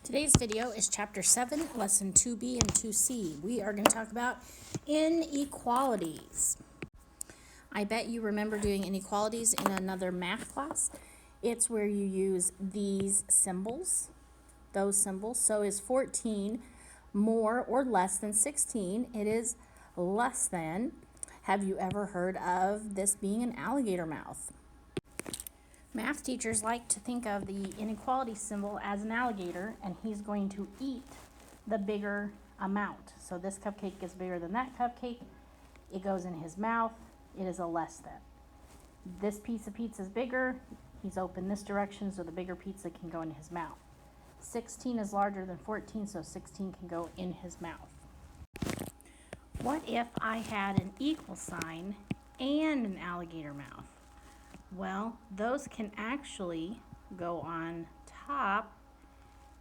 Today's video is Chapter 7, Lesson 2B and 2C. We are going to talk about inequalities. I bet you remember doing inequalities in another math class. It's where you use these symbols, those symbols. So is 14 more or less than 16? It is less than. Have you ever heard of this being an alligator mouth? Math teachers like to think of the inequality symbol as an alligator, and he's going to eat the bigger amount. So this cupcake is bigger than that cupcake. It goes in his mouth. It is a less than. This piece of pizza is bigger. He's open this direction, so the bigger pizza can go in his mouth. 16 is larger than 14, so 16 can go in his mouth. What if I had an equal sign and an alligator mouth? Well, those can actually go on top,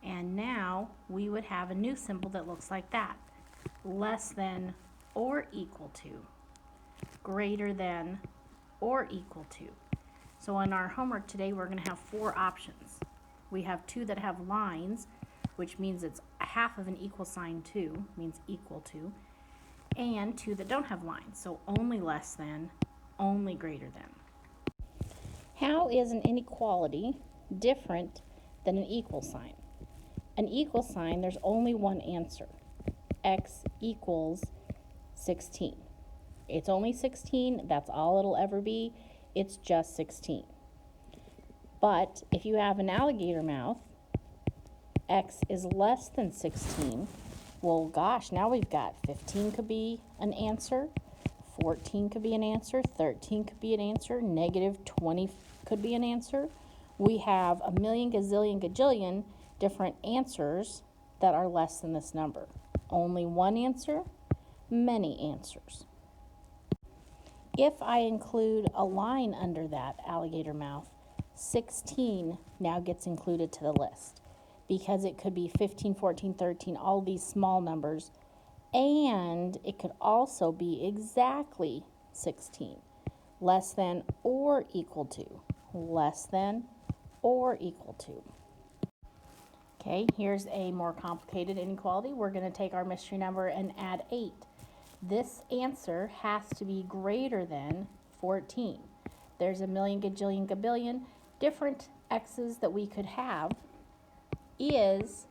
and now we would have a new symbol that looks like that. Less than or equal to, greater than or equal to. So in our homework today, we're going to have 4 options. We have 2 that have lines, which means it's half of an equal sign to, means equal to, and 2 that don't have lines, so only less than, only greater than. How is an inequality different than an equal sign? An equal sign, there's only one answer. X equals 16. It's only 16, that's all it'll ever be. It's just 16. But if you have an alligator mouth, X is less than 16. Well, gosh, now we've got 15 could be an answer, 14 could be an answer, 13 could be an answer, negative 20 could be an answer. We have a million, gazillion, gajillion different answers that are less than this number. Only one answer, many answers. If I include a line under that alligator mouth, 16 now gets included to the list because it could be 15, 14, 13, all these small numbers, and it could also be exactly 16. Less than or equal to. Less than or equal to. Okay, here's a more complicated inequality. We're going to take our mystery number and add 8. This answer has to be greater than 14. There's a million, gajillion, gabillion different x's that we could have. Is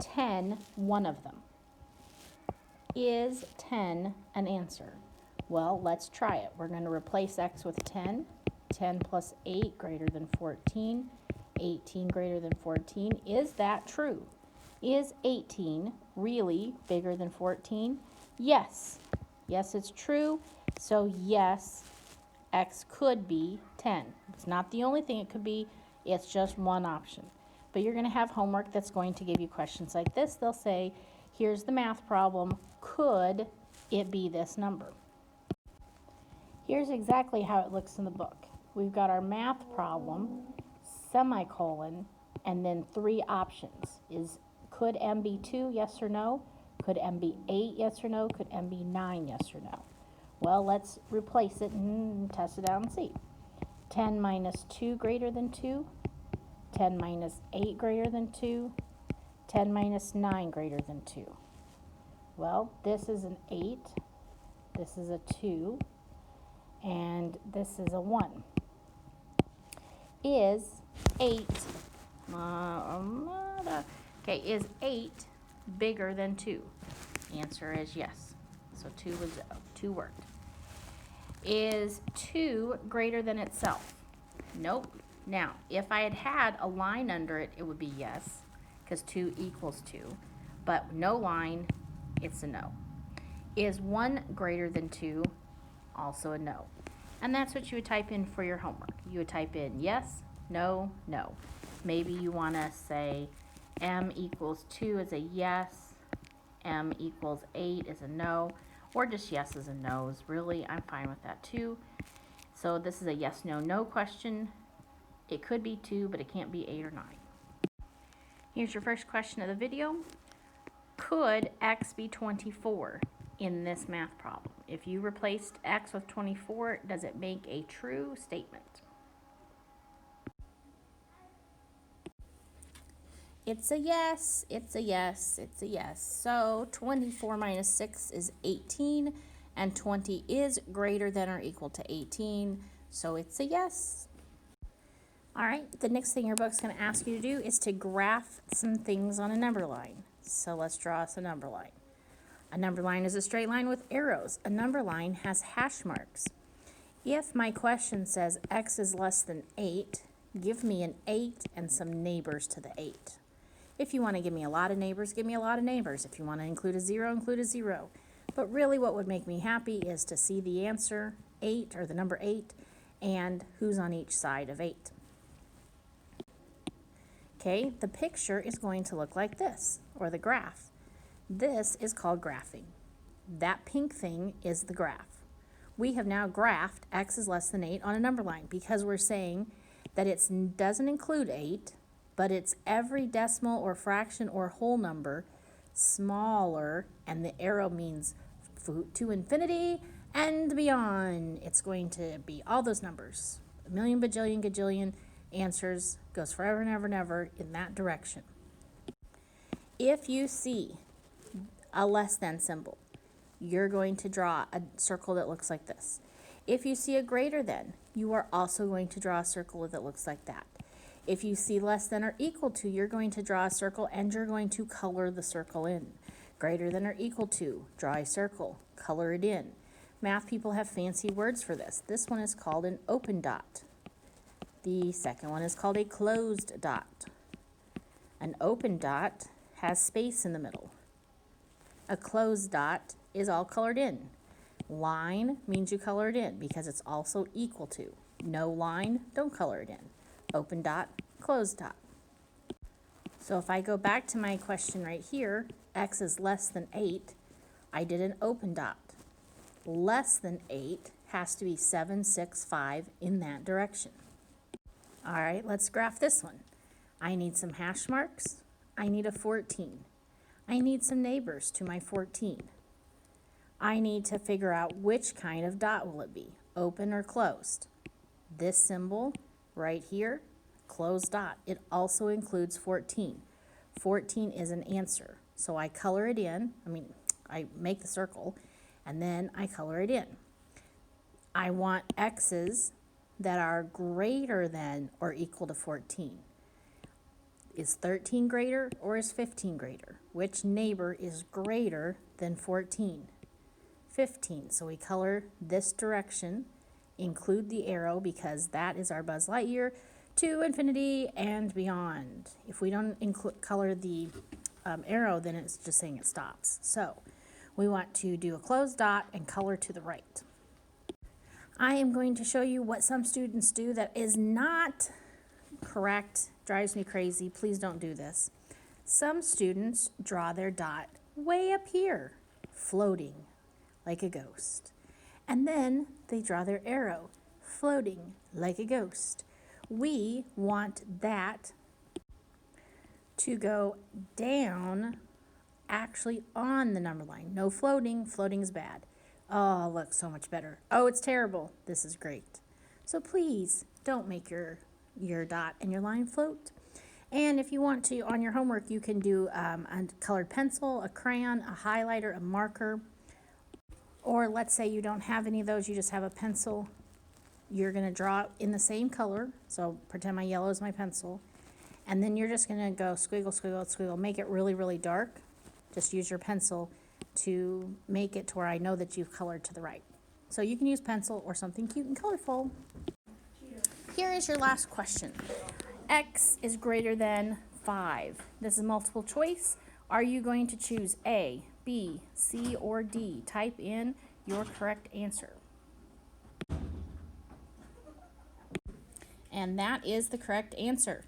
10 one of them? Is 10 an answer? Well, let's try it. We're going to replace x with 10. 10 plus 8 greater than 14. 18 greater than 14. Is that true? Is 18 really bigger than 14? Yes. Yes, it's true. So yes, x could be 10. It's not the only thing it could be. It's just one option. But you're going to have homework that's going to give you questions like this. They'll say, here's the math problem. Could it be this number? Here's exactly how it looks in the book. We've got our math problem, semicolon, and then 3 options. Could M be 2, yes or no? Could M be 8, yes or no? Could M be 9, yes or no? Well, let's replace it and test it out and see. 10 minus 2 greater than 2. 10 minus 8 greater than 2. 10 minus 9 greater than 2. Well, this is an 8. This is a 2. And this is a 1. Is 8, is 8 bigger than 2? Answer is yes. So 2 worked. Is 2 greater than itself? Nope. Now, if I had a line under it, it would be yes, because 2 equals 2. But no line, it's a no. Is 1 greater than 2? Also a no. And that's what you would type in for your homework. You would type in yes, no, no. Maybe you want to say m equals 2 is a yes, m equals 8 is a no, or just yeses and nos. Really, I'm fine with that too. So this is a yes, no, no question. It could be 2, but it can't be 8 or 9. Here's your first question of the video. Could x be 24 in this math problem? If you replaced x with 24, does it make a true statement? It's a yes, it's a yes, it's a yes. So 24 minus 6 is 18, and 20 is greater than or equal to 18, so it's a yes. All right, the next thing your book's going to ask you to do is to graph some things on a number line. So let's draw us a number line. A number line is a straight line with arrows. A number line has hash marks. If my question says x is less than 8, give me an 8 and some neighbors to the 8. If you want to give me a lot of neighbors, give me a lot of neighbors. If you want to include a 0, include a 0. But really what would make me happy is to see the answer, 8, or the number 8, and who's on each side of 8. Okay, the picture is going to look like this, or the graph. This is called graphing. That pink thing is the graph. We have now graphed x is less than 8 on a number line because we're saying that it doesn't include 8, but it's every decimal or fraction or whole number smaller, and the arrow means to infinity and beyond. It's going to be all those numbers. A million, bajillion, gajillion answers, goes forever and ever and ever in that direction. If you see a less than symbol, you're going to draw a circle that looks like this. If you see a greater than, you are also going to draw a circle that looks like that. If you see less than or equal to, you're going to draw a circle and you're going to color the circle in. Greater than or equal to, draw a circle, color it in. Math people have fancy words for this. This one is called an open dot. The second one is called a closed dot. An open dot has space in the middle. A closed dot is all colored in. Line means you color it in because it's also equal to. No line, don't color it in. Open dot, closed dot. So if I go back to my question right here, x is less than 8, I did an open dot. Less than 8 has to be 7, 6, 5 in that direction. All right, let's graph this one. I need some hash marks. I need a 14. I need some neighbors to my 14. I need to figure out which kind of dot will it be, open or closed. This symbol right here, closed dot, it also includes 14. 14 is an answer. So I color it in, I make the circle, and then I color it in. I want x's that are greater than or equal to 14. Is 13 greater or is 15 greater? Which neighbor is greater than 14? 15. So we color this direction, include the arrow because that is our Buzz Lightyear to infinity and beyond. If we don't color the arrow, then it's just saying it stops. So we want to do a closed dot and color to the right. I am going to show you what some students do that is not correct, drives me crazy. Please don't do this. Some students draw their dot way up here, floating like a ghost. And then they draw their arrow, floating like a ghost. We want that to go down, actually on the number line. No floating, floating's bad. Oh, look, so much better. Oh, it's terrible. This is great. So please don't make your dot and your line float. And if you want to, on your homework, you can do a colored pencil, a crayon, a highlighter, a marker. Or let's say you don't have any of those, you just have a pencil. You're going to draw in the same color. So pretend my yellow is my pencil. And then you're just going to go squiggle, squiggle, squiggle. Make it really, really dark. Just use your pencil to make it to where I know that you've colored to the right. So you can use pencil or something cute and colorful. Here is your last question. X is greater than 5. This is multiple choice. Are you going to choose A, B, C, or D? Type in your correct answer. And that is the correct answer.